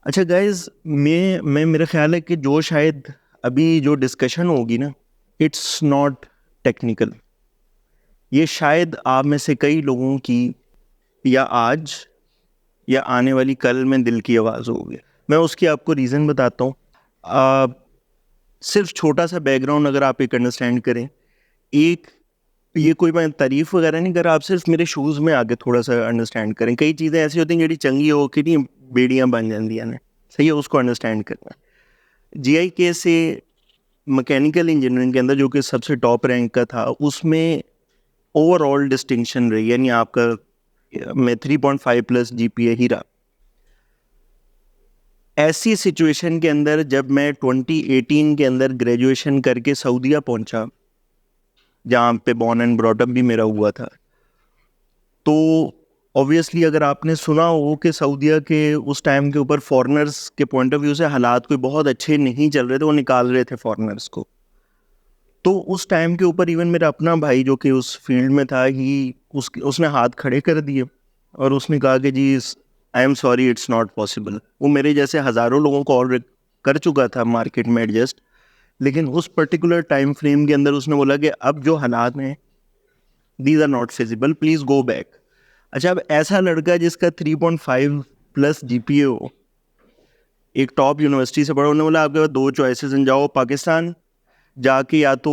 اچھا گائز، میں میرا خیال ہے کہ جو شاید ابھی جو ڈسکشن ہوگی نا، اٹس ناٹ ٹیکنیکل. یہ شاید آپ میں سے کئی لوگوں کی یا آج یا آنے والی کل میں دل کی آواز ہوگی. میں اس کی آپ کو ریزن بتاتا ہوں. صرف چھوٹا سا بیک گراؤنڈ اگر آپ ایک انڈرسٹینڈ کریں. ایک یہ کوئی میں تعریف وغیرہ نہیں کر رہا، آپ صرف میرے شوز میں آگے تھوڑا سا انڈرسٹینڈ کریں. کئی چیزیں ایسی ہوتی ہیں جڑی چنگی ہو کہ نہیں بیڑیاں بن جاندیاں نے، صحیح ہے، اس کو انڈرسٹینڈ کرنا. جی آئی کے سے مکینیکل انجینئرنگ کے اندر جو کہ سب سے ٹاپ رینک کا تھا، اس میں اوور آل ڈسٹنکشن رہی، یعنی آپ کا میں 3.5 پلس جی پی اے ہی رہا. ایسی سچویشن کے اندر جب میں 2018 کے اندر گریجویشن کر کے سعودیہ پہنچا، جہاں پہ بورن اینڈ براٹ اپ بھی میرا ہوا تھا، تو اوبویسلی اگر آپ نے سنا ہو کہ سعودیہ کے اس ٹائم کے اوپر فارنرز کے پوائنٹ آف ویو سے حالات کوئی بہت اچھے نہیں چل رہے تھے، وہ نکال رہے تھے فارنرز کو. تو اس ٹائم کے اوپر ایون میرا اپنا بھائی جو کہ اس فیلڈ میں تھا، اس نے ہاتھ کھڑے کر دیے اور اس نے کہا کہ جی I am sorry it's not possible. وہ میرے جیسے ہزاروں لوگوں کو اور کر چکا تھا مارکیٹ میں ایڈجسٹ، لیکن اس پرٹیکولر ٹائم فریم کے اندر اس نے بولا کہ اب جو حالات ہیں these are not feasible, please go back. اچھا، اب ایسا لڑکا جس کا 3.5 پلس جی پی اے ہو، ایک ٹاپ یونیورسٹی سے پڑھا، انہوں نے بولا آپ کے پاس دو چوائسیز ہیں، جاؤ پاکستان جا کے یا تو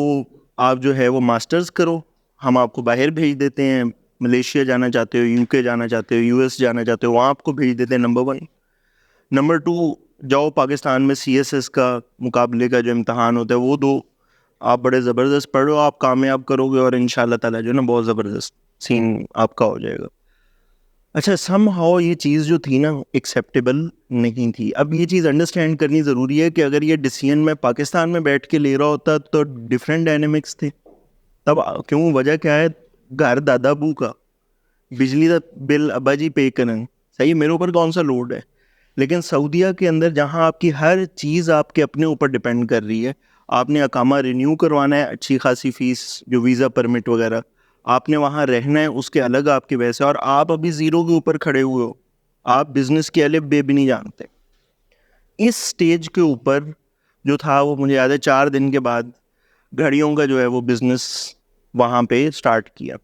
آپ جو ہے وہ ماسٹرز کرو، ہم آپ کو باہر بھیج دیتے ہیں، ملیشیا جانا چاہتے ہو، یو کے جانا چاہتے ہو، یو ایس جانا چاہتے ہو، وہاں آپ کو بھیج دیتے ہیں. نمبر 1. نمبر 2، جاؤ پاکستان میں سی ایس ایس کا مقابلے کا جو امتحان ہوتا ہے وہ دو، آپ بڑے زبردست پڑھو، آپ کامیاب کرو گے اور ان شاء اللہ تعالیٰ جو ہے نا بہت زبردست سین آپ کا ہو جائے گا. اچھا، سم ہاؤ یہ چیز جو تھی نا ایکسیپٹیبل نہیں تھی. اب یہ چیز انڈرسٹینڈ کرنی ضروری ہے کہ اگر یہ ڈیسیژن میں پاکستان میں بیٹھ کے لے رہا ہوتا تو ڈفرینٹ ڈائنامکس تھے. تب کیوں، وجہ کیا ہے؟ گھر دادا ابو کا، بجلی کا بل ابا جی پے کریں، صحیح، میرے اوپر کون سا لوڈ ہے؟ لیکن سعودیہ کے اندر جہاں آپ کی ہر چیز آپ کے اپنے اوپر ڈپینڈ کر رہی ہے، آپ نے اقامہ رینیو کروانا ہے، اچھی خاصی فیس جو ویزا پرمٹ وغیرہ، آپ نے وہاں رہنا ہے، اس کے الگ آپ کے ویسے، اور آپ ابھی زیرو کے اوپر کھڑے ہوئے ہو، آپ بزنس کے الف بے بھی نہیں جانتے. اس سٹیج کے اوپر جو تھا وہ مجھے یاد ہے 4 دن کے بعد گھڑیوں کا جو ہے وہ بزنس وہاں پہ سٹارٹ کیا.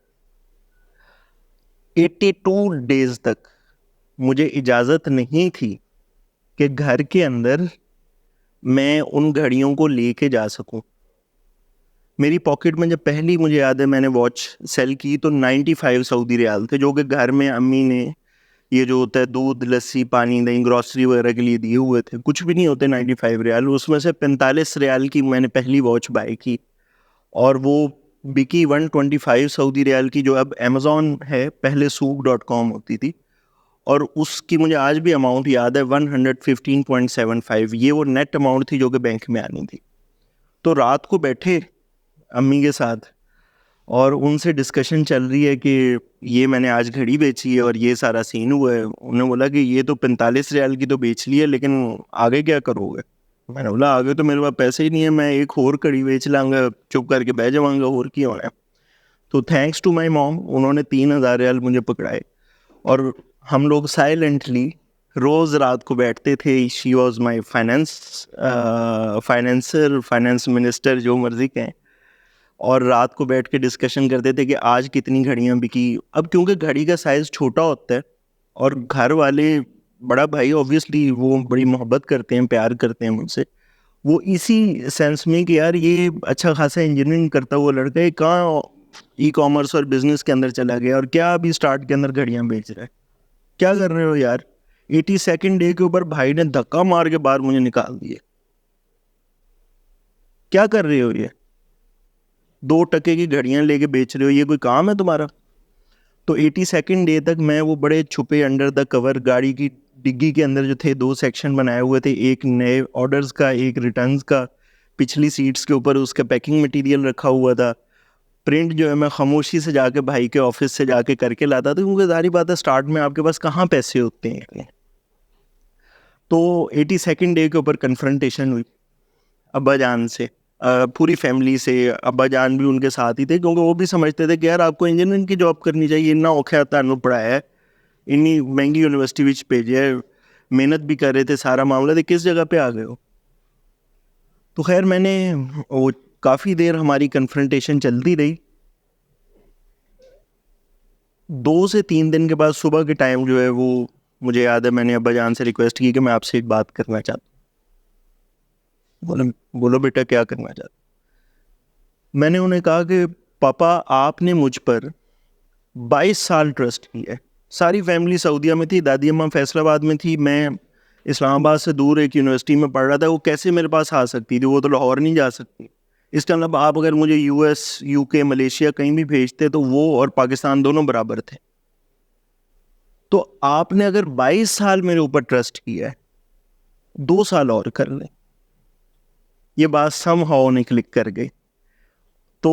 82 ڈیز تک مجھے اجازت نہیں تھی کہ گھر کے اندر میں ان گھڑیوں کو لے کے جا سکوں. میری پاکٹ میں جب پہلی مجھے یاد ہے میں نے واچ سیل کی تو 95 سعودی ریال تھے، جو کہ گھر میں امی نے یہ جو ہوتا ہے دودھ لسی پانی دہی گروسری وغیرہ کے لیے دیے ہوئے تھے، کچھ بھی نہیں ہوتے 95 ریال. اس میں سے 45 ریال کی میں نے پہلی واچ بائی کی، اور وہ بکی 125 سعودی ریال کی، جو اب امیزون ہے، پہلے سوق.com ہوتی تھی، اور اس کی مجھے آج بھی اماؤنٹ یاد ہے 115.75. یہ وہ نیٹ اماؤنٹ تھی جو کہ بینک میں آنی تھی. تو رات کو بیٹھے امی کے ساتھ اور ان سے ڈسکشن چل رہی ہے کہ یہ میں نے آج گھڑی بیچی ہے اور یہ سارا سین ہوا ہے. انہوں نے بولا کہ یہ تو 45 ریال کی تو بیچ لی ہے، لیکن آگے کیا کرو گے؟ میں نے بولا آگے تو میرے پاس پیسے ہی نہیں ہے، میں ایک اور گھڑی بیچ لاں گا، چپ کر کے بہ جاؤں گا، اور کیا ہونا ہے. تو تھینکس ٹو مائی موم، انہوں نے 3,000 ریال مجھے پکڑائے، اور ہم لوگ سائلنٹلی روز رات کو بیٹھتے تھے. She was my finance minister, جو مرضی کہیں، اور رات کو بیٹھ کے ڈسکشن کرتے تھے کہ آج کتنی گھڑیاں بکی. اب کیونکہ گھڑی کا سائز چھوٹا ہوتا ہے اور گھر والے، بڑا بھائی اوبویسلی وہ بڑی محبت کرتے ہیں، پیار کرتے ہیں مجھ سے، وہ اسی سینس میں کہ یار یہ اچھا خاصا انجینئرنگ کرتا ہوا لڑکا ہے، کہاں ای کامرس اور بزنس کے اندر چلا گیا اور کیا ابھی سٹارٹ کے اندر گھڑیاں بیچ رہا ہے، کیا کر رہے ہو یار. 82nd ڈے کے اوپر بھائی نے دھکا مار کے باہر مجھے نکال دیے. کیا کر رہے ہو یہ؟ 2 ٹکے کی گھڑیاں لے کے بیچ رہے ہو، یہ کوئی کام ہے تمہارا؟ تو 82nd ڈے تک میں وہ بڑے چھپے انڈر دا کور گاڑی کی ڈگی کے اندر جو تھے 2 سیکشن بنائے ہوئے تھے، ایک نئے آرڈرز کا، ایک ریٹرنز کا. پچھلی سیٹس کے اوپر اس کا پیکنگ مٹیریل رکھا ہوا تھا. پرنٹ جو ہے میں خاموشی سے جا کے بھائی کے آفس سے جا کے کر کے لاتا تھا، کیونکہ ظاہری بات ہے سٹارٹ میں آپ کے پاس کہاں پیسے ہوتے ہیں. تو 82nd ڈے کے اوپر کنفرنٹیشن ہوئی ابا جان سے، پوری فیملی سے. ابا جان بھی ان کے ساتھ ہی تھے، کیونکہ وہ بھی سمجھتے تھے کہ یار آپ کو انجینئرنگ کی جاب کرنی چاہیے، اتنا اوکھا تانوں پڑھایا ہے، اتنی مہنگی یونیورسٹی وچ بھیجا ہے، محنت بھی کر رہے تھے, سارا معاملہ تھا, کس جگہ پہ آ گئے ہو. تو خیر میں نے وہ کافی دیر ہماری کنفرنٹیشن چلتی رہی. 2 سے 3 دن کے بعد صبح کے ٹائم جو ہے وہ مجھے یاد ہے میں نے ابا جان سے ریکویسٹ کی کہ میں آپ سے ایک بات کرنا چاہتا ہوں. بولو بیٹا کیا کرنا چاہتا. میں نے انہیں کہا کہ پاپا آپ نے مجھ پر 22 سال ٹرسٹ کیا ہے. ساری فیملی سعودیہ میں تھی, دادی اماں فیصل آباد میں تھی, میں اسلام آباد سے دور ایک یونیورسٹی میں پڑھ رہا تھا. وہ کیسے میرے پاس آ سکتی تھی, وہ تو لاہور نہیں جا سکتی. اس کا مطلب آپ اگر مجھے US, UK, ملیشیا کہیں بھی بھیجتے تو وہ اور پاکستان دونوں برابر تھے. تو آپ نے اگر 22 سال میرے اوپر ٹرسٹ کیا ہے, 2 سال اور کر لیں. یہ بات سم ہاؤ نے کلک کر گئی. تو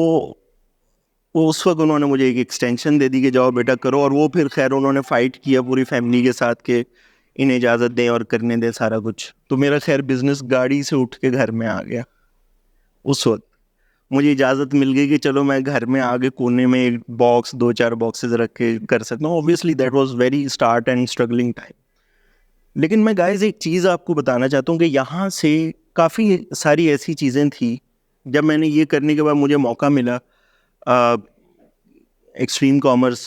وہ اس وقت انہوں نے مجھے ایک ایکسٹینشن دے دی کہ جاؤ بیٹا کرو. اور وہ پھر خیر انہوں نے فائٹ کیا پوری فیملی کے ساتھ کہ انہیں اجازت دیں اور کرنے دیں سارا کچھ. تو میرا خیر بزنس گاڑی سے اٹھ کے گھر میں آ گیا. اس وقت مجھے اجازت مل گئی کہ چلو میں گھر میں آگے کونے میں ایک باکس 2-4 باکسز رکھ کے کر سکتا ہوں. Obviously that was very start and struggling time. لیکن میں گائز ایک چیز آپ کو بتانا چاہتا ہوں کہ یہاں سے کافی ساری ایسی چیزیں تھیں جب میں نے یہ کرنے کے بعد مجھے موقع ملا. ایکسٹریم کامرس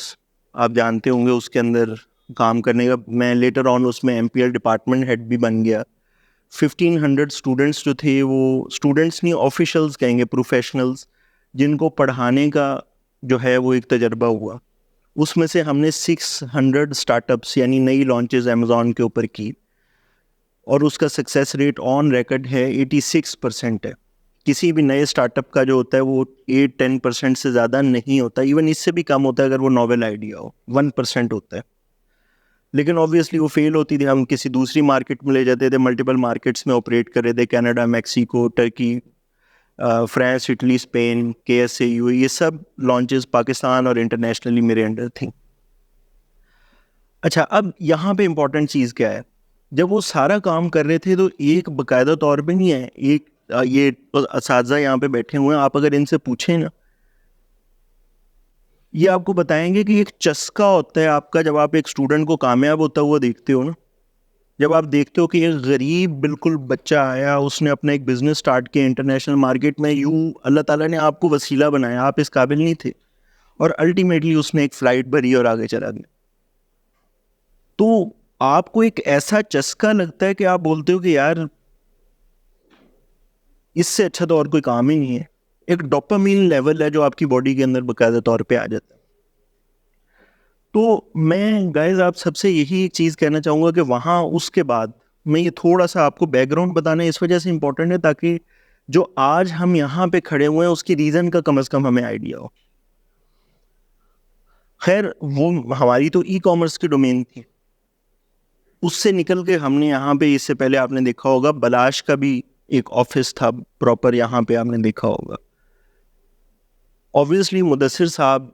آپ جانتے ہوں گے, اس کے اندر کام کرنے کا. میں لیٹر آن اس میں MPL ڈپارٹمنٹ ہیڈ بھی بن گیا. 1500 اسٹوڈنٹس جو تھے, وہ اسٹوڈنٹس نہیں آفیشلز کہیں گے, پروفیشنلز, جن کو پڑھانے کا جو ہے وہ ایک تجربہ ہوا. اس میں سے ہم نے 600 اسٹارٹ اپس یعنی نئی لانچز امیزون کے اوپر کی, اور اس کا سکسیس ریٹ آن ریکارڈ ہے 86% ہے. کسی بھی نئے اسٹارٹ اپ کا جو ہوتا ہے وہ 8-10% سے زیادہ نہیں ہوتا. ایون اس سے بھی کم ہوتا ہے اگر وہ ناول آئیڈیا ہو, 1% ہوتا ہے. لیکن آبویسلی وہ فیل ہوتی تھی. ہم کسی دوسری مارکیٹ میں لے جاتے تھے, ملٹیپل مارکیٹس میں آپریٹ کر رہے تھے, Canada, Mexico, Turkey, France, Italy, Spain, KSA, UAE, یہ سب لانچز پاکستان اور انٹرنیشنلی میرے انڈر تھیں. اچھا, اب یہاں پہ امپورٹنٹ چیز کیا ہے, جب وہ سارا کام کر رہے تھے تو ایک باقاعدہ طور پہ نہیں ہے, ایک یہ اساتذہ یہاں پہ بیٹھے ہوئے ہیں, آپ اگر ان سے پوچھیں نا, یہ آپ کو بتائیں گے کہ ایک چسکا ہوتا ہے آپ کا جب آپ ایک اسٹوڈنٹ کو کامیاب ہوتا ہوا دیکھتے ہو نا. جب آپ دیکھتے ہو کہ ایک غریب بالکل بچہ آیا, اس نے اپنا ایک بزنس سٹارٹ کیا انٹرنیشنل مارکیٹ میں, یوں اللہ تعالیٰ نے آپ کو وسیلہ بنایا, آپ اس قابل نہیں تھے, اور الٹیمیٹلی اس نے ایک فلائٹ بھری اور آگے چلا گیا. تو آپ کو ایک ایسا چسکا لگتا ہے کہ آپ بولتے ہو کہ یار اس سے اچھا تو اور کوئی کام ہی نہیں ہے. ایک ڈوپامین لیول ہے جو آپ کی باڈی کے اندر باقاعدہ طور پہ آ جاتا ہے. تو میں گائز آپ سب سے یہی ایک چیز کہنا چاہوں گا کہ وہاں اس کے بعد میں یہ تھوڑا سا آپ کو بیک گراؤنڈ بتانا اس وجہ سے امپورٹنٹ ہے تاکہ جو آج ہم یہاں پہ کھڑے ہوئے ہیں اس کی ریزن کا کم از کم ہمیں آئیڈیا ہو. خیر وہ ہماری تو ای کامرس کی ڈومین تھی, اس سے نکل کے ہم نے یہاں پہ, اس سے پہلے آپ نے دیکھا ہوگا بلاش کا بھی ایک آفس تھا پراپر, یہاں پہ آپ نے دیکھا ہوگا. اوبویسلی مدثر صاحب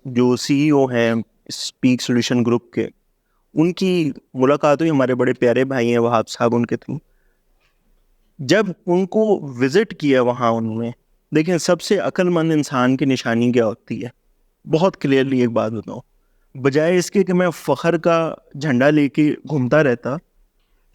جو CEO ہیں اسپیک سولوشن گروپ کے, ان کی ملاقات ہوئی, ہمارے بڑے پیارے بھائی ہیں وہاب صاحب ان کے تھرو. جب ان کو وزٹ کیا وہاں انہوں نے, دیکھیں سب سے عقل مند انسان کی نشانی کیا ہوتی ہے, بہت کلیئرلی ایک بات بتاؤں, بجائے اس کے کہ میں فخر کا جھنڈا لے کے گھومتا رہتا,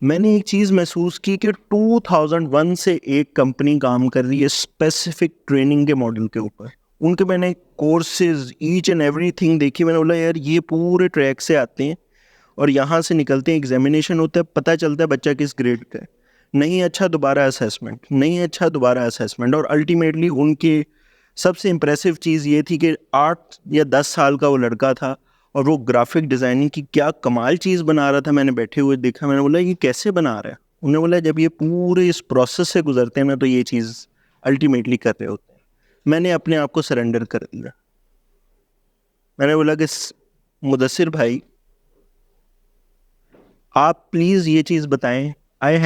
میں نے ایک چیز محسوس کی کہ 2001 سے ایک کمپنی کام کر رہی ہے اسپیسیفک ٹریننگ کے ماڈل کے اوپر. ان کے میں نے courses each and everything دیکھی. میں نے بولا یار یہ پورے ٹریک سے آتے ہیں اور یہاں سے نکلتے ہیں, ایگزامینیشن ہوتا ہے, پتہ چلتا ہے بچہ کس گریڈ کا ہے, نہیں اچھا دوبارہ اسیسمنٹ, نہیں اچھا دوبارہ اسیسمنٹ. اور الٹیمیٹلی ان کے سب سے امپریسو چیز یہ تھی کہ 8 یا 10 سال کا وہ لڑکا تھا اور وہ گرافک ڈیزائننگ کی کیا کمال چیز بنا رہا تھا. میں نے بیٹھے ہوئے دیکھا, میں نے بولا یہ کیسے بنا رہا ہے. انہوں نے بولا جب یہ پورے اس پروسیس سے گزرتے ہیں نا تو یہ چیز الٹیمیٹلی کر رہے ہوتے ہیں. میں نے اپنے آپ کو سرنڈر کر دیا. میں نے بولا کہ مدثر بھائی آپ پلیز یہ چیز بتائیں, I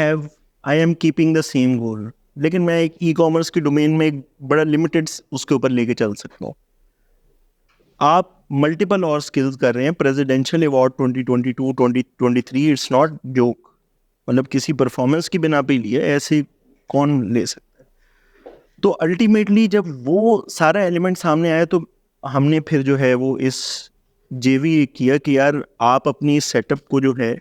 am keeping the same goal, لیکن میں ایک ای کامرس کی ڈومین میں ایک بڑا لمیٹڈ اس کے اوپر لے کے چل سکتا ہوں. آپ ملٹیپل اور سکلز کر رہے ہیں. Presidential award 2022-2023 it's not joke, مطلب کسی پرفارمنس کی بنا پہ لیے, ایسے کون لے سکتا ہے. تو الٹیمیٹلی جب وہ سارا ایلیمنٹ سامنے آیا تو ہم نے پھر جو ہے وہ اس JV کیا کہ یار آپ اپنی سیٹ اپ کو جو ہے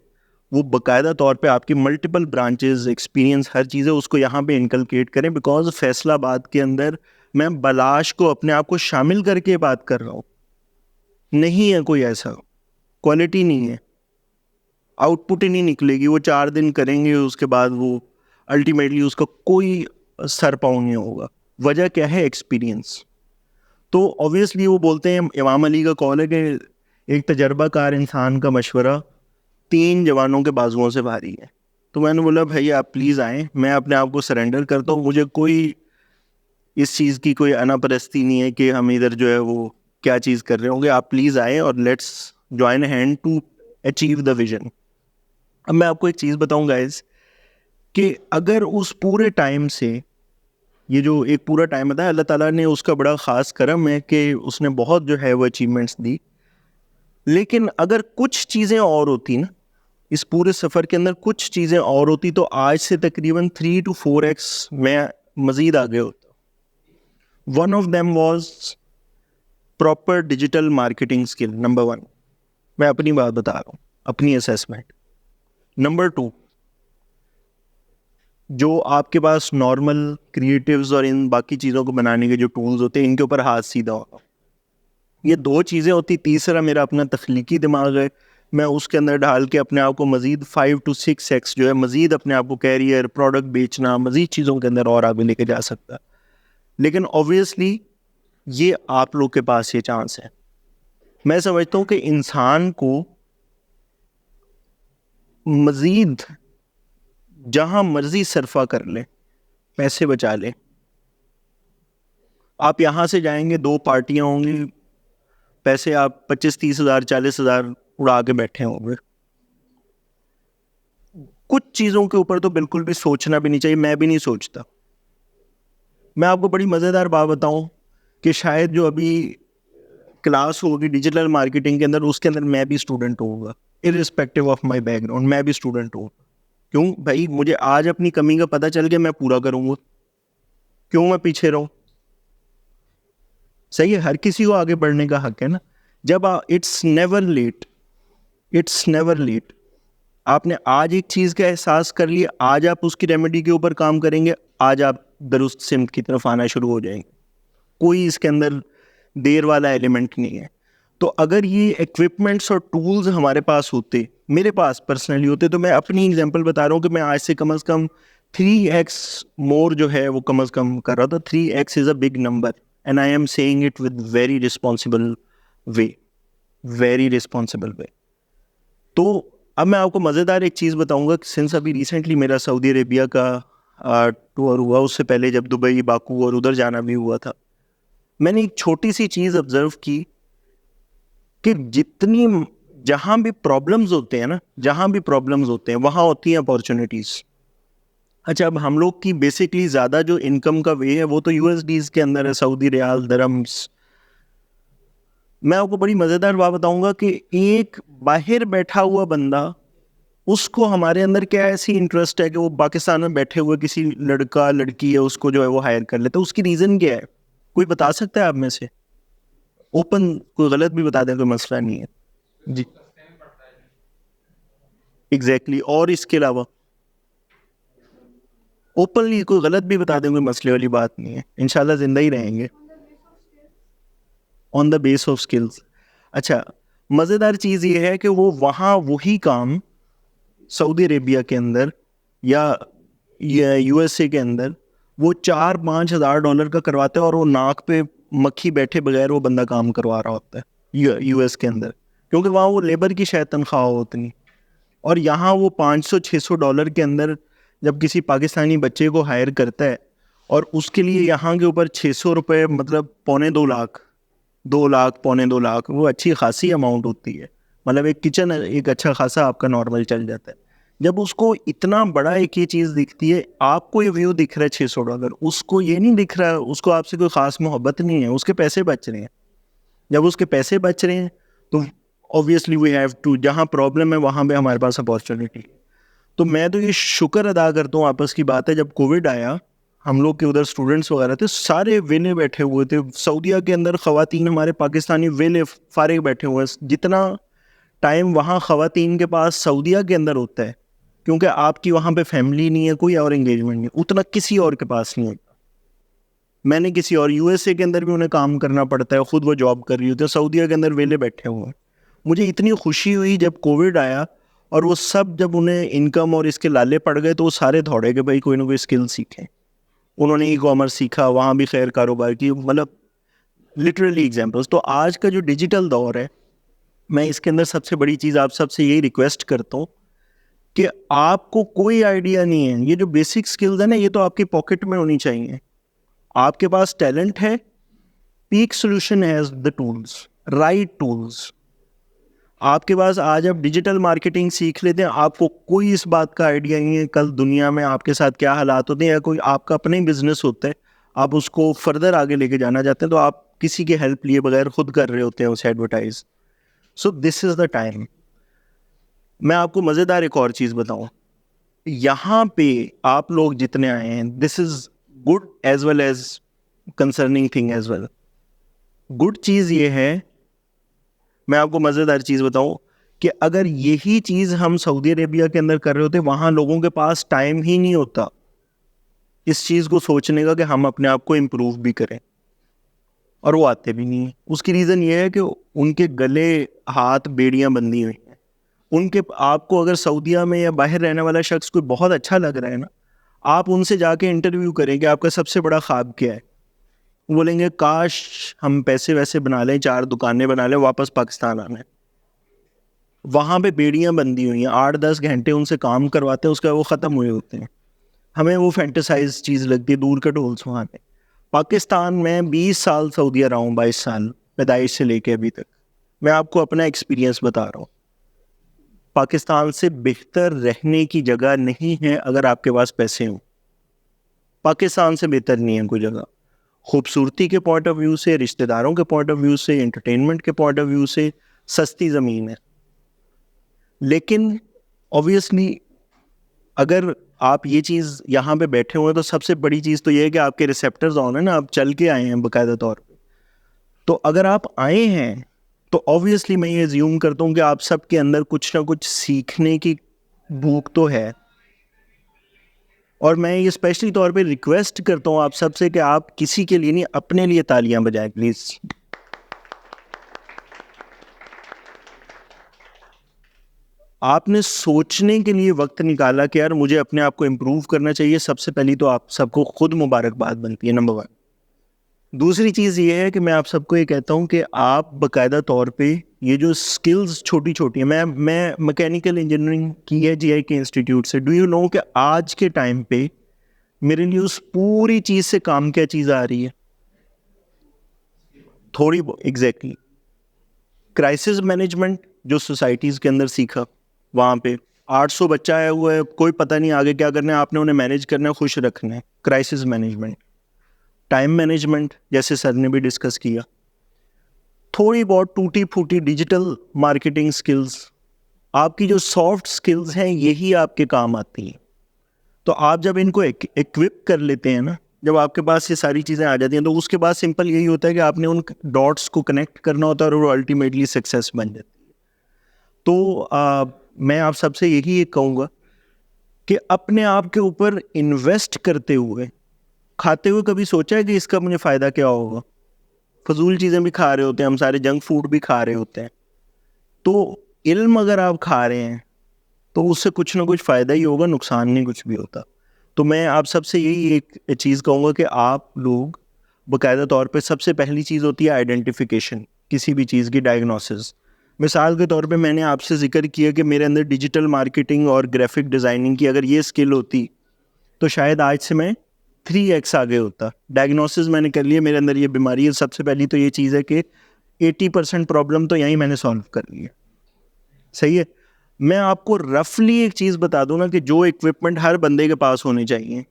وہ باقاعدہ طور پہ آپ کی ملٹیپل برانچز ایکسپیرینس ہر چیز ہے اس کو یہاں پہ انکلکیٹ کریں, بیکاز فیصل آباد کے اندر میں بلاش کو اپنے آپ کو شامل کر کے بات کر رہا ہوں, نہیں ہے کوئی ایسا, کوالٹی نہیں ہے, آؤٹ پٹ ہی نہیں نکلے گی. وہ 4 دن کریں گے اس کے بعد وہ الٹیمیٹلی اس کا کوئی سر پاؤں نہیں ہوگا. وجہ کیا ہے؟ ایکسپیرینس. تو اوبیسلی وہ بولتے ہیں, امام علی کا قول ہے کہ ایک تجربہ کار انسان کا مشورہ 3 جوانوں کے بازوؤں سے بھاری ہے. تو میں نے بولا بھائی آپ پلیز آئیں, میں اپنے آپ کو سرنڈر کرتا ہوں, مجھے کوئی اس چیز کی کوئی انا پرستی نہیں ہے کہ ہم ادھر جو ہے وہ کیا چیز کر رہے ہوں گے. آپ پلیز آئیں اور let's join hand to achieve the vision. اب میں آپ کو ایک چیز بتاؤں گائز, کہ اگر اس پورے ٹائم سے, یہ جو ایک پورا ٹائم تھا, اللہ تعالیٰ نے اس کا بڑا خاص کرم ہے کہ اس نے بہت جو ہے وہ اچیومنٹس دی, لیکن اگر کچھ چیزیں اور ہوتی نا اس پورے سفر کے اندر, کچھ چیزیں اور ہوتی تو آج سے تقریباً 3 to 4x میں مزید آگے ہوتا. One of them was proper digital marketing skill. Number 1, میں اپنی بات بتا رہا ہوں, اپنی اسیسمنٹ. نمبر 2, جو آپ کے پاس نارمل کریٹیوز اور ان باقی چیزوں کو بنانے کے جو ٹولز ہوتے ہیں ان کے اوپر ہاتھ سیدھا ہونا. یہ 2 چیزیں ہوتی. تیسرا میرا اپنا تخلیقی دماغ ہے, میں اس کے اندر ڈال کے اپنے آپ کو مزید 5 to 6x جو ہے مزید اپنے آپ کو کیریئر, پروڈکٹ بیچنا, مزید چیزوں کے اندر اور آگے لے کے جا سکتا. لیکن اوبویسلی یہ آپ لوگ کے پاس یہ چانس ہے. میں سمجھتا ہوں کہ انسان کو مزید جہاں مرضی صرفہ کر لیں, پیسے بچا لیں. آپ یہاں سے جائیں گے, 2 پارٹیاں ہوں گی, پیسے آپ 25-30 ہزار 40 ہزار اڑا کے بیٹھے ہوں گے. کچھ چیزوں کے اوپر تو بالکل بھی سوچنا بھی نہیں چاہیے, میں بھی نہیں سوچتا. میں آپ کو بڑی مزیدار بات بتاؤں کہ شاید جو ابھی کلاس ہوگی ڈیجیٹل مارکیٹنگ کے اندر, اس کے اندر میں بھی اسٹوڈنٹ ہوں گا, irrespective of my background میں بھی اسٹوڈنٹ ہوں. کیوں بھائی؟ مجھے آج اپنی کمی کا پتہ چل گیا, میں پورا کروں گا, کیوں میں پیچھے رہوں؟ صحیح ہے, ہر کسی کو آگے بڑھنے کا حق ہے نا. جب it's never late, it's never late. آپ نے آج ایک چیز کا احساس کر لیا, آج آپ اس کی ریمیڈی کے اوپر کام کریں گے, آج آپ درست سمت کی طرف آنا شروع ہو جائیں گے. کوئی اس کے اندر دیر والا ایلیمنٹ نہیں ہے. تو اگر یہ ایکوپمنٹس اور ٹولز ہمارے پاس ہوتے, میرے پاس پرسنلی ہوتے, تو میں اپنی ایگزامپل بتا رہا ہوں کہ میں آج سے کم از کم 3x مور جو ہے وہ کم از کم کر رہا تھا. 3x is a big number and I am seeing it with very responsible way, very responsible way. تو اب میں آپ کو مزیدار ایک چیز بتاؤں گا. سنس ابھی ریسنٹلی میرا سعودی عربیہ کا ٹور ہوا, اس سے پہلے جب دبئی, باکو اور ادھر جانا بھی ہوا تھا, میں نے ایک چھوٹی سی چیز آبزرو کی کہ جتنی جہاں بھی پرابلمز ہوتے ہیں نا, جہاں بھی پرابلمز ہوتے ہیں وہاں ہوتی ہیں اپارچونیٹیز. اچھا, اب ہم لوگ کی بیسکلی زیادہ جو انکم کا وے ہے وہ تو USDs کے اندر ہے, سعودی ریال, درہمز. میں آپ کو بڑی مزیدار بات بتاؤں گا کہ ایک باہر بیٹھا ہوا بندہ, اس کو ہمارے اندر کیا ایسی انٹرسٹ ہے کہ وہ پاکستان میں بیٹھے ہوئے کسی لڑکا لڑکی ہے اس کو جو ہے وہ ہائر کر لیتا. اس کی ریزن کیا ہے؟ کوئی بتا سکتا ہے آپ میں سے؟ اوپن, کوئی غلط بھی بتا دیں, کوئی مسئلہ نہیں ہے. جی ایگزیکٹلی. اور اس کے علاوہ اوپنلی کوئی غلط بھی بتا دیں, کوئی مسئلے والی بات نہیں ہے, انشاءاللہ زندہ ہی رہیں گے. آن دا بیس آف اسکلز. اچھا, مزیدار چیز یہ ہے کہ وہ وہاں وہی کام سعودی عربیہ کے اندر یا USA کے اندر وہ $4-5 ہزار کا کرواتے ہیں, اور وہ ناک پہ مکھی بیٹھے بغیر وہ بندہ کام کروا رہا ہوتا ہے US کے اندر, کیونکہ وہاں وہ لیبر کی شاید تنخواہ ہوتی نہیں. اور یہاں وہ $500-600 کے اندر جب کسی پاکستانی بچے کو ہائر کرتا ہے, اور اس کے لیے یہاں کے اوپر $600 مطلب 2.25 لاکھ, 2 لاکھ, 2.25 لاکھ, وہ اچھی خاصی اماؤنٹ ہوتی ہے. مطلب ایک کچن ایک اچھا خاصا آپ کا نارمل چل جاتا ہے. جب اس کو اتنا بڑا ایک یہ چیز دکھتی ہے, آپ کو یہ ویو دکھ رہا ہے $600, اس کو یہ نہیں دکھ رہا, اس کو آپ سے کوئی خاص محبت نہیں ہے, اس کے پیسے بچ رہے ہیں. جب اس کے پیسے بچ رہے ہیں تو obviously we have to, جہاں پرابلم ہے وہاں پہ ہمارے پاس اپارچونیٹی. تو میں تو یہ شکر ادا کرتا ہوں, آپس کی بات ہے, جب کووڈ آیا ہم لوگ کے ادھر اسٹوڈنٹس وغیرہ تھے, سارے ویلے بیٹھے ہوئے تھے. سعودیہ کے اندر خواتین ہمارے پاکستانی ویلے فارغ بیٹھے ہوئے ہیں. جتنا ٹائم وہاں خواتین کے پاس سعودیہ کے اندر ہوتا ہے کیونکہ آپ کی وہاں پہ فیملی نہیں ہے, کوئی اور انگیجمنٹ نہیں, اتنا کسی اور کے پاس نہیں ہوتا. میں نے کسی اور USA کے اندر بھی انہیں کام کرنا پڑتا ہے, خود وہ جاب کر رہی ہوتی ہے, سعودیہ کے اندر ویلے بیٹھے ہوئے ہیں. مجھے اتنی خوشی ہوئی جب کووڈ آیا اور وہ سب جب انہیں انکم اور اس کے لالے پڑ گئے تو وہ سارے دوڑے کہ بھائی کوئی نہ کوئی اسکل سیکھیں. انہوں نے ای کامرس سیکھا, وہاں بھی خیر کاروبار کی, مطلب لٹرلی ایگزامپلس. تو آج کا جو ڈیجیٹل دور ہے, میں اس کے اندر سب سے بڑی چیز آپ سب سے یہی ریکویسٹ کرتا ہوں کہ آپ کو کوئی آئیڈیا نہیں ہے, یہ جو بیسک اسکلز ہیں نا یہ تو آپ کی پاکٹ میں ہونی چاہیے. آپ کے پاس ٹیلنٹ ہے, peak solution has the tools, right tools. آپ کے پاس آج آپ ڈیجیٹل مارکیٹنگ سیکھ لیتے ہیں, آپ کو کوئی اس بات کا آئیڈیا نہیں ہے کل دنیا میں آپ کے ساتھ کیا حالات ہوتے ہیں, یا کوئی آپ کا اپنا ہی بزنس ہوتا ہے, آپ اس کو فردر آگے لے کے جانا چاہتے ہیں تو آپ کسی کے ہیلپ لیے بغیر خود کر رہے ہوتے ہیں اسے advertise. So this is the time. میں آپ کو مزیدار ایک اور چیز بتاؤں, یہاں پہ آپ لوگ جتنے آئے ہیں, this is good as well as concerning thing as well. Good چیز یہ ہے, میں آپ کو مزیدار چیز بتاؤں کہ اگر یہی چیز ہم سعودی عربیہ کے اندر کر رہے ہوتے, وہاں لوگوں کے پاس ٹائم ہی نہیں ہوتا اس چیز کو سوچنے کا کہ ہم اپنے آپ کو امپروو بھی کریں, اور وہ آتے بھی نہیں ہیں. اس کی ریزن یہ ہے کہ ان کے گلے ہاتھ بیڑیاں بندھی ہوئی ہیں. ان کے آپ کو اگر سعودیہ میں یا باہر رہنے والا شخص کوئی بہت اچھا لگ رہا ہے نا, آپ ان سے جا کے انٹرویو کریں کہ آپ کا سب سے بڑا خواب کیا ہے, بولیں گے کاش ہم پیسے ویسے بنا لیں, 4 دکانیں بنا لیں, واپس پاکستان آنا ہے. وہاں پہ بیڑیاں بندی ہوئی ہیں, 8-10 گھنٹے ان سے کام کرواتے ہیں, اس کا وہ ختم ہوئے ہوتے ہیں. ہمیں وہ فینٹیسائز چیز لگتی ہے, دور کا ڈھول سہانے. پاکستان میں 20 سال سعودیہ رہا ہوں, 22 سال پیدائش سے لے کے ابھی تک. میں آپ کو اپنا ایکسپیرینس بتا رہا ہوں, پاکستان سے بہتر رہنے کی جگہ نہیں ہے اگر آپ کے پاس پیسے ہوں. پاکستان سے بہتر نہیں ہے کوئی جگہ, خوبصورتی کے پوائنٹ آف ویو سے, رشتہ داروں کے پوائنٹ آف ویو سے, انٹرٹینمنٹ کے پوائنٹ آف ویو سے سستی زمین ہے. لیکن اوبویسلی اگر آپ یہ چیز یہاں پہ بیٹھے ہوئے ہیں تو سب سے بڑی چیز تو یہ ہے کہ آپ کے ریسیپٹرز آن ہیں نا, آپ چل کے آئے ہیں باقاعدہ طور پہ. تو اگر آپ آئے ہیں تو اوبویسلی میں یہ زیوم کرتا ہوں کہ آپ سب کے اندر کچھ نہ کچھ سیکھنے کی بھوک تو ہے. اور میں یہ اسپیشلی طور پہ ریکویسٹ کرتا ہوں آپ سب سے کہ آپ کسی کے لیے نہیں, اپنے لیے تالیاں بجائیں پلیز. آپ نے سوچنے کے لیے وقت نکالا کہ یار مجھے اپنے آپ کو امپروو کرنا چاہیے, سب سے پہلی تو آپ سب کو خود مبارکباد بنتی ہے, نمبر 1. دوسری چیز یہ ہے کہ میں آپ سب کو یہ کہتا ہوں کہ آپ باقاعدہ طور پہ یہ جو سکلز چھوٹی چھوٹی ہیں, میں میکینیکل انجینئرنگ کی ہے GI کے انسٹیٹیوٹ سے. ڈو یو نو کہ آج کے ٹائم پہ میرے لیے اس پوری چیز سے کام کیا چیز آ رہی ہے, تھوڑی ایگزیکٹلی کرائسس مینجمنٹ جو سوسائٹیز کے اندر سیکھا, وہاں پہ 800 بچہ آیا ہوا ہے, کوئی پتہ نہیں آگے کیا کرنا ہے, آپ نے انہیں مینیج کرنا ہے, خوش رکھنا ہے. کرائسس مینجمنٹ, ٹائم مینجمنٹ جیسے سر نے بھی ڈسکس کیا, تھوڑی بہت ٹوٹی پھوٹی ڈیجیٹل مارکیٹنگ سکلز, آپ کی جو سافٹ سکلز ہیں یہی آپ کے کام آتی ہیں. تو آپ جب ان کو ایکوپ کر لیتے ہیں نا, جب آپ کے پاس یہ ساری چیزیں آ جاتی ہیں تو اس کے بعد سمپل یہی ہوتا ہے کہ آپ نے ان ڈاٹس کو کنیکٹ کرنا ہوتا ہے اور وہ الٹیمیٹلی سکسیس بن جاتی ہے. تو میں آپ سب سے یہی کہوں گا کہ اپنے آپ کے اوپر انویسٹ کرتے ہوئے, کھاتے ہوئے کبھی سوچا ہے کہ اس کا مجھے فائدہ کیا ہوگا؟ فضول چیزیں بھی کھا رہے ہوتے ہیں ہم سارے, جنک فوڈ بھی کھا رہے ہوتے ہیں. تو علم اگر آپ کھا رہے ہیں تو اس سے کچھ نہ کچھ فائدہ ہی ہوگا, نقصان نہیں کچھ بھی ہوتا. تو میں آپ سب سے یہی ایک چیز کہوں گا کہ آپ لوگ باقاعدہ طور پہ سب سے پہلی چیز ہوتی ہے آئیڈینٹیفیکیشن, کسی بھی چیز کی ڈائگنوسس. مثال کے طور پہ میں نے آپ سے ذکر کیا کہ میرے اندر ڈیجیٹل مارکیٹنگ اور گرافک ڈیزائننگ کی اگر یہ اسکل ہوتی تو شاید آج سے میں 3x آگے ہوتا. ڈائگنوسس میں نے کر لیا, میرے اندر یہ بیماری ہے, سب سے پہلی تو یہ چیز ہے کہ 80% پرابلم تو یہیں میں نے سالو کر لی ہے. صحیح ہے. میں آپ کو رفلی ایک چیز بتا دوں نا کہ جو اکوپمنٹ ہر بندے کے پاس ہونے چاہیے.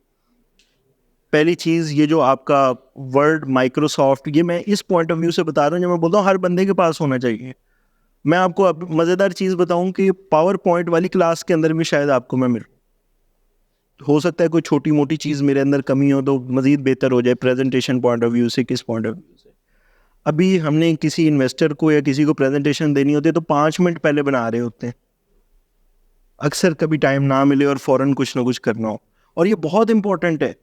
پہلی چیز یہ جو آپ کا ورڈ, مائکروسافٹ, یہ میں اس پوائنٹ آف ویو سے بتا رہا ہوں, جب میں بولتا ہوں ہر بندے کے پاس ہونا چاہیے. میں آپ کو مزیدار چیز بتاؤں کہ پاور پوائنٹ والی کلاس کے اندر بھی شاید آپ کو میں ملوں. ہو سکتا ہے کوئی چھوٹی موٹی چیز میرے اندر کمی ہو تو مزید بہتر ہو جائے, پریزنٹیشن پوائنٹ آف ویو سے, کس پوائنٹ آف ویو سے. ابھی ہم نے کسی انویسٹر کو یا کسی کو پریزنٹیشن دینی ہوتی ہے تو 5 منٹ پہلے بنا رہے ہوتے ہیں, اکثر کبھی ٹائم نہ ملے اور فوراً کچھ نہ کچھ کرنا ہو. اور یہ بہت امپورٹنٹ ہے,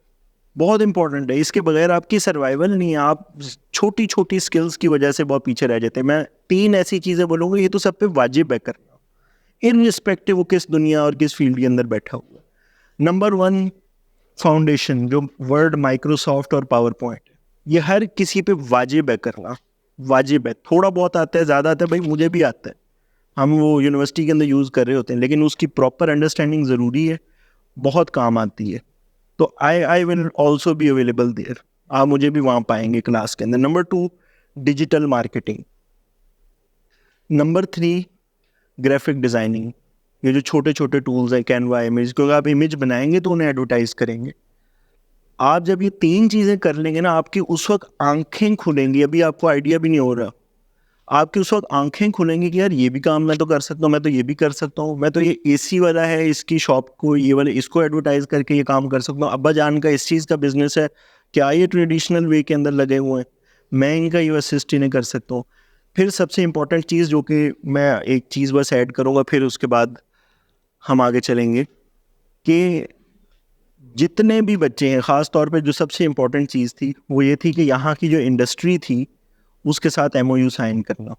بہت امپورٹنٹ ہے. اس کے بغیر آپ کی سروائیول نہیں ہے. آپ چھوٹی چھوٹی سکلز کی وجہ سے بہت پیچھے رہ جاتے ہیں. میں 3 ایسی چیزیں بولوں گا, یہ تو سب پہ واجب ہے کرنا, ان رسپیکٹو وہ کس دنیا اور کس فیلڈ کے اندر بیٹھا ہوا. نمبر 1 فاؤنڈیشن, جو ورڈ مائکروسافٹ اور پاور پوائنٹ, یہ ہر کسی پہ واجب ہے کرنا, واجب ہے. تھوڑا بہت آتا ہے, زیادہ آتا ہے, بھائی مجھے بھی آتا ہے, ہم وہ یونیورسٹی کے اندر یوز کر رہے ہوتے ہیں, لیکن اس کی پراپر انڈرسٹینڈنگ ضروری ہے, بہت کام آتی ہے. تو I will also be available there, آپ مجھے بھی وہاں پائیں گے کلاس کے اندر. Number 2 digital marketing. Number 3 graphic designing. یہ جو چھوٹے چھوٹے ٹولز ہیں, کینوا, امیج, کیونکہ آپ امیج بنائیں گے تو انہیں ایڈورٹائز کریں گے. آپ جب یہ 3 چیزیں کر لیں گے نا, آپ کی اس وقت آنکھیں کھلیں گی. ابھی آپ کو آئیڈیا بھی نہیں ہو رہا, آپ کی اس وقت آنکھیں کھلیں گی کہ یار یہ بھی کام میں تو کر سکتا ہوں, میں تو یہ بھی کر سکتا ہوں, میں تو یہ اے سی والا ہے اس کی شاپ کو, یہ والا اس کو ایڈورٹائز کر کے یہ کام کر سکتا ہوں. ابا جان کا اس چیز کا بزنس ہے, کیا یہ ٹریڈیشنل وے کے اندر لگے ہوئے ہیں, میں ان کا یو اسسٹ انہیں کر سکتا ہوں. پھر سب سے امپورٹنٹ چیز, جو کہ میں ایک چیز بس ایڈ کروں گا, پھر اس کے بعد ہم آگے چلیں گے, کہ جتنے بھی بچے ہیں, خاص طور پہ جو سب سے امپورٹنٹ چیز تھی وہ یہ تھی کہ یہاں کی جو انڈسٹری تھی اس کے ساتھ MOU سائن کرنا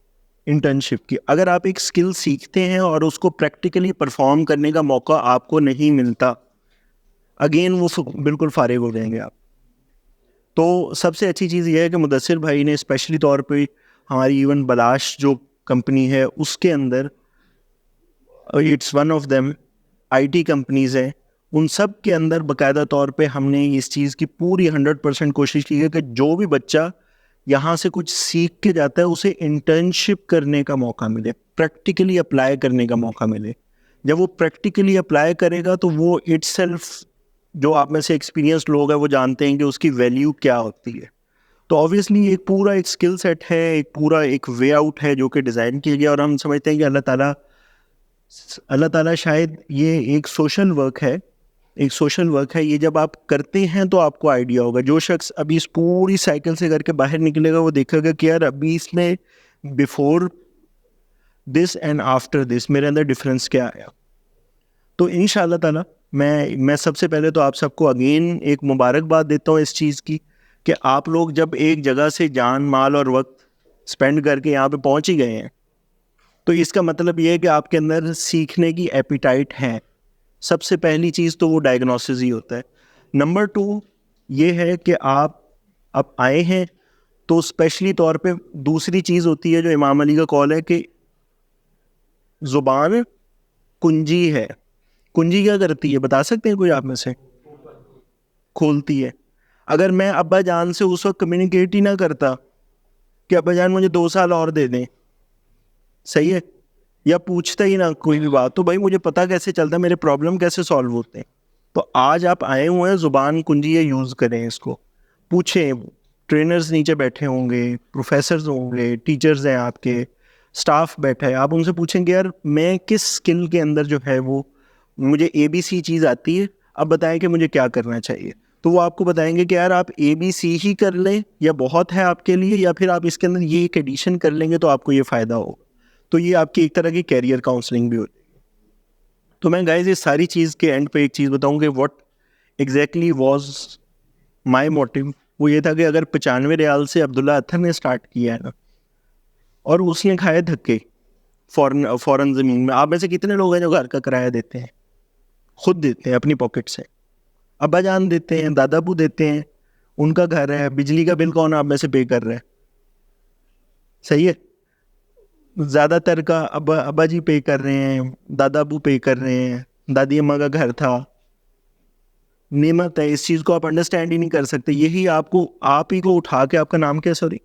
انٹرنشپ کی. اگر آپ ایک اسکل سیکھتے ہیں اور اس کو پریکٹیکلی پرفارم کرنے کا موقع آپ کو نہیں ملتا, اگین وہ بالکل فارغ ہو جائیں گے آپ. تو سب سے اچھی چیز یہ ہے کہ مدثر بھائی نے اسپیشلی طور پہ ہماری ایون بلاش جو کمپنی ہے اس کے اندر, it's one of them, IT companies ہیں, ان سب کے اندر باقاعدہ طور پہ ہم نے اس چیز کی پوری 100% کوشش کی ہے کہ جو بھی بچہ یہاں سے کچھ سیکھ کے جاتا ہے اسے انٹرنشپ کرنے کا موقع ملے, پریکٹیکلی اپلائی کرنے کا موقع ملے. جب وہ پریکٹیکلی اپلائی کرے گا تو وہ اٹ سیلف, جو آپ میں سے ایکسپیرینس لوگ ہیں وہ جانتے ہیں کہ اس کی ویلیو کیا ہوتی ہے. تو آبویسلی ایک پورا ایک اسکل سیٹ ہے, ایک پورا ایک وے آؤٹ ہے جو کہ ڈیزائن کیا گیا, اور ہم سمجھتے ہیں کہ اللہ تعالیٰ شاید یہ ایک سوشل ورک ہے, ایک سوشل ورک ہے. یہ جب آپ کرتے ہیں تو آپ کو آئیڈیا ہوگا. جو شخص ابھی اس پوری سائیکل سے کر کے باہر نکلے گا وہ دیکھے گا کہ یار ابھی اس میں before this and after this میرے اندر ڈفرینس کیا آیا. تو انشاءاللہ تعالیٰ میں سب سے پہلے تو آپ سب کو اگین ایک مبارکباد دیتا ہوں اس چیز کی کہ آپ لوگ جب ایک جگہ سے جان, مال اور وقت اسپینڈ کر کے یہاں پہ پہنچ ہی گئے ہیں تو اس کا مطلب یہ ہے کہ آپ کے اندر سیکھنے کی ایپیٹائٹ ہے. سب سے پہلی چیز تو وہ ڈائگنوسس ہی ہوتا ہے. نمبر 2 یہ ہے کہ آپ اب آئے ہیں تو اسپیشلی طور پہ دوسری چیز ہوتی ہے جو امام علی کا قول ہے کہ زبان کنجی ہے. کنجی کیا کرتی ہے بتا سکتے ہیں کوئی آپ میں سے؟ کھولتی ہے. اگر میں ابا جان سے اس وقت کمیونیکیٹ ہی نہ کرتا کہ ابا جان مجھے 2 سال اور دے دیں, صحیح ہے, یا پوچھتا ہی نہ کوئی بھی بات, تو بھائی مجھے پتا کیسے چلتا میرے پرابلم کیسے سالو ہوتے ہیں. تو آج آپ آئے ہوئے ہیں, زبان کنجی ہے, یوز کریں اس کو, پوچھیں. ٹرینرز نیچے بیٹھے ہوں گے, پروفیسرز ہوں گے, ٹیچرز ہیں آپ کے, اسٹاف بیٹھا ہے, آپ ان سے پوچھیں کہ یار میں کس اسکل کے اندر جو ہے وہ مجھے ABC چیز آتی ہے, اب بتائیں کہ مجھے کیا کرنا چاہیے. تو وہ آپ کو بتائیں گے کہ یار آپ ABC ہی کر لیں یا بہت ہے آپ کے لیے, یا پھر آپ اس کے اندر یہ ایک ایڈیشن کر لیں گے تو آپ کو یہ فائدہ ہوگا. تو یہ آپ کی ایک طرح کی کیریئر کاؤنسلنگ بھی ہوتی ہے. تو میں گائز اس ساری چیز کے اینڈ پہ ایک چیز بتاؤں کہ what exactly was my motive. وہ یہ تھا کہ اگر 95 ریال سے عبداللہ اتھر نے اسٹارٹ کیا ہے نا, اور اس نے کھائے دھکے فورن زمین میں, آپ میں سے کتنے لوگ ہیں جو گھر کا کرایہ دیتے ہیں, خود دیتے ہیں اپنی پاکٹ سے, ابا جان دیتے ہیں, دادا ابو دیتے ہیں, ان کا گھر ہے, بجلی کا بل کون آپ میں سے پے کر رہے ہیں, صحیح ہے, زیادہ تر کا ابا جی پے کر رہے ہیں, دادا ابو پے کر رہے ہیں, دادی اماں کا گھر تھا, نعمت ہے. اس چیز کو آپ انڈرسٹینڈ ہی نہیں کر سکتے. یہی آپ ہی کو اٹھا کے, آپ کا نام کیا سوری,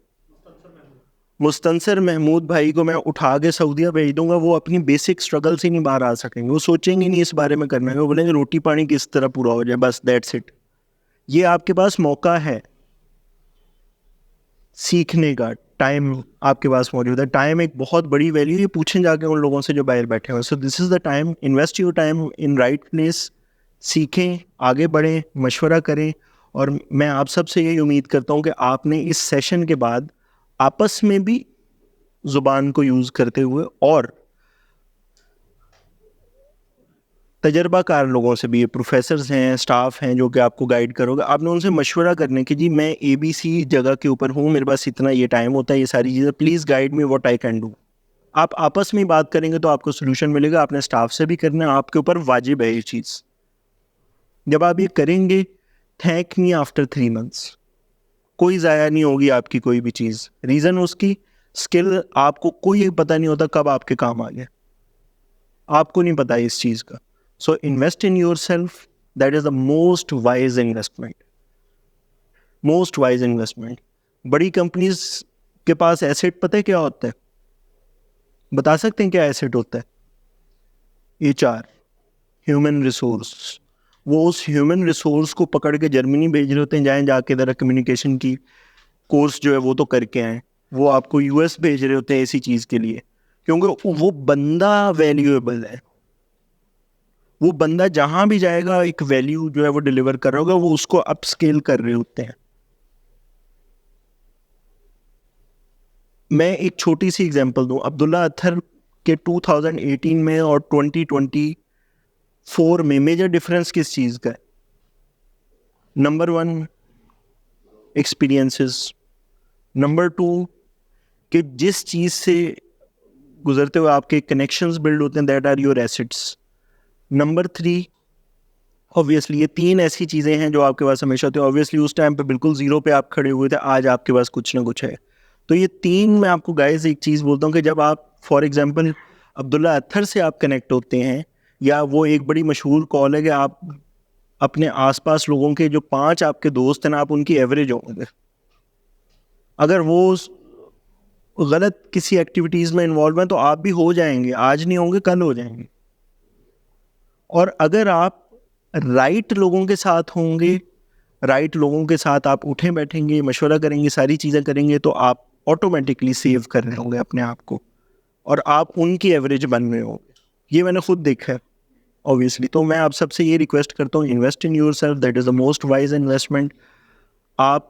مستنصر محمود بھائی کو میں اٹھا کے سعودیہ بھیج دوں گا, وہ اپنی بیسک اسٹرگل سے نہیں باہر آ سکیں گے, وہ سوچیں گے نہیں اس بارے میں کرنا ہے, وہ بولیں گے روٹی پانی کس طرح پورا ہو جائے, بس دیٹس اٹ. یہ آپ کے پاس موقع ہے سیکھنے کا, ٹائم آپ کے پاس موجود ہے. ٹائم ایک بہت بڑی ویلیو, یہ پوچھیں جا کے ان لوگوں سے جو باہر بیٹھے ہوئے. So this is the time, invest your time in right place, سیکھیں, آگے بڑھیں, مشورہ کریں. اور میں آپ سب سے یہی امید کرتا ہوں کہ آپ نے اس سیشن کے بعد آپس میں بھی زبان کو یوز کرتے ہوئے اور تجربہ کار لوگوں سے بھی, پروفیسرز ہیں, اسٹاف ہیں جو کہ آپ کو گائیڈ کرو گے, آپ نے ان سے مشورہ کرنے کہ جی میں اے بی سی جگہ کے اوپر ہوں, میرے پاس اتنا یہ ٹائم ہوتا ہے, یہ ساری چیزیں, please guide me what I can do. آپ آپس میں بات کریں گے تو آپ کو سولوشن ملے گا. آپ نے اسٹاف سے بھی کرنا ہے, آپ کے اوپر واجب ہے یہ چیز. جب آپ یہ کریں گے, تھینک می آفٹر 3 months, کوئی ضائع نہیں ہوگی آپ کی کوئی بھی چیز. ریزن اس کی اسکل, آپ کو کوئی پتہ نہیں ہوتا کب آپ کے کام آ گئے, آپ کو نہیں پتا اس چیز کا. So invest in yourself, that is the most wise investment, most wise investment. بڑی کمپنیز کے پاس ایسٹ پتہ ہے کیا ہوتا ہے؟ بتا سکتے ہیں کیا ایسٹ ہوتا ہے؟ HR, human resource. وہ اس ہیومن ریسورس کو پکڑ کے جرمنی بھیج رہے ہوتے ہیں, جائیں جا کے ذرا کمیونیکیشن کی کورس جو ہے وہ تو کر کے آئیں. وہ آپ کو US بھیج رہے ہوتے ہیں اسی چیز کے لیے, کیونکہ وہ بندہ ویلیویبل ہے. وہ بندہ جہاں بھی جائے گا ایک ویلیو جو ہے وہ ڈیلیور کر رہا ہوگا, وہ اس کو اپ اسکیل کر رہے ہوتے ہیں. میں ایک چھوٹی سی ایگزامپل دوں. عبداللہ اطہر کے 2018 میں اور 2024 میں میجر ڈفرینس کس چیز کا ہے؟ نمبر 1 ایکسپیرینسز, نمبر 2 کہ جس چیز سے گزرتے ہوئے آپ کے کنیکشنز بلڈ ہوتے ہیں, that are your assets. Number 3 obviously یہ 3 ایسی چیزیں ہیں جو آپ کے پاس ہمیشہ ہوتی ہیں. obviously اس ٹائم پہ بالکل زیرو پہ آپ کھڑے ہوئے تھے, آج آپ کے پاس کچھ نہ کچھ ہے. تو یہ 3 میں آپ کو گائز ایک چیز بولتا ہوں کہ جب آپ فار ایگزامپل عبداللہ اطہر سے آپ کنیکٹ ہوتے ہیں, یا وہ ایک بڑی مشہور کال ہے کہ آپ اپنے آس پاس لوگوں کے جو 5 آپ کے دوست ہیں نا, آپ ان کی ایوریج ہوں گے. اگر وہ غلط کسی ایکٹیویٹیز میں انوالو ہیں تو آپ بھی ہو جائیں گے, آج نہیں ہوں گے کل ہو جائیں گے. اور اگر آپ رائٹ لوگوں کے ساتھ ہوں گے, رائٹ لوگوں کے ساتھ آپ اٹھیں بیٹھیں گے, مشورہ کریں گے, ساری چیزیں کریں گے, تو آپ آٹومیٹکلی سیو کر رہے ہوں گے اپنے آپ کو, اور آپ ان کی ایوریج بن رہے ہوں گے. یہ میں نے خود دیکھا ہے obviously. تو میں آپ سب سے یہ ریکویسٹ کرتا ہوں, invest in yourself, that is the most wise investment. آپ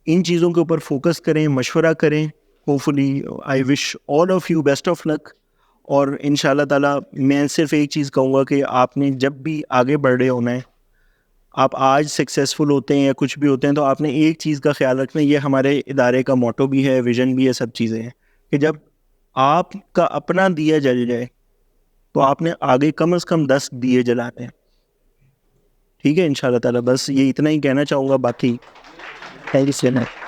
ان چیزوں کے اوپر فوکس کریں, مشورہ کریں. Hopefully I wish all of you best of luck. اور ان شاء اللہ تعالیٰ میں صرف ایک چیز کہوں گا کہ آپ نے جب بھی آگے بڑھ رہے ہونا ہے, آپ آج سکسیزفل ہوتے ہیں یا کچھ بھی ہوتے ہیں, تو آپ نے ایک چیز کا خیال رکھنا ہے, یہ ہمارے ادارے کا موٹو بھی ہے, ویژن بھی ہے, سب چیزیں ہیں, کہ جب آپ کا اپنا دیا جل جائے تو آپ نے آگے کم از کم 10 دیے جلانے ہیں. ٹھیک ہے ان شاء اللہ تعالیٰ. بس یہ اتنا ہی کہنا چاہوں گا, باقی تھینک یو سو مچ.